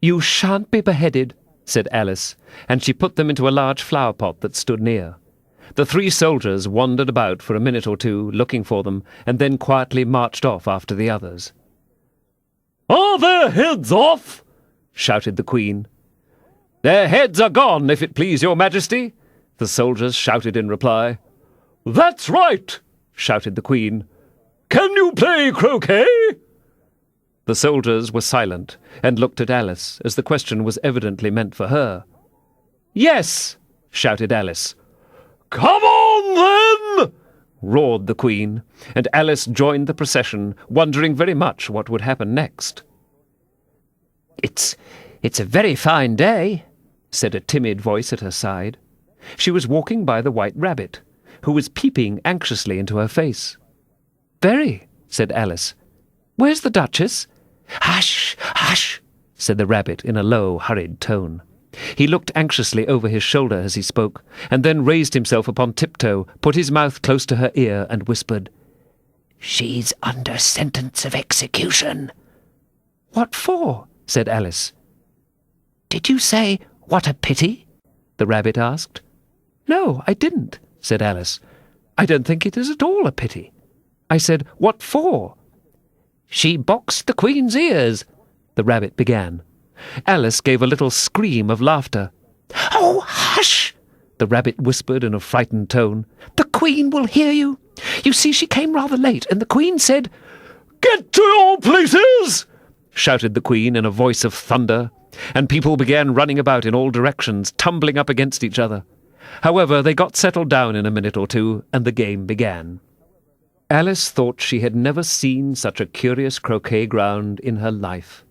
"You shan't be beheaded," said Alice, and she put them into a large flower pot that stood near. The 3 soldiers wandered about for a minute or two, looking for them, and then quietly marched off after the others. "Are their heads off?" shouted the Queen. "Their heads are gone, if it please your Majesty," the soldiers shouted in reply. "That's right," shouted the Queen. "Can you play croquet?" The soldiers were silent and looked at Alice, as the question was evidently meant for her. "Yes," shouted Alice. "Come on, then!" roared the Queen, and Alice joined the procession, wondering very much what would happen next. It's a very fine day," said a timid voice at her side. She was walking by the White Rabbit, who was peeping anxiously into her face. "Very," said Alice. "Where's the Duchess?" "Hush, hush," said the Rabbit in a low, hurried tone. He looked anxiously over his shoulder as he spoke, and then raised himself upon tiptoe, put his mouth close to her ear, and whispered, "She's under sentence of execution." "What for?" said Alice. "Did you say, 'What a pity'?" the Rabbit asked. "No, I didn't," said Alice. "I don't think it is at all a pity. I said, 'What for?'" "She boxed the Queen's ears," the Rabbit began. Alice gave a little scream of laughter. "Oh, hush!" the Rabbit whispered in a frightened tone. "The Queen will hear you. You see, she came rather late, and the Queen said—" "Get to your places!" shouted the Queen in a voice of thunder, and people began running about in all directions, tumbling up against each other. However, they got settled down in a minute or two, and the game began. Alice thought she had never seen such a curious croquet ground in her life.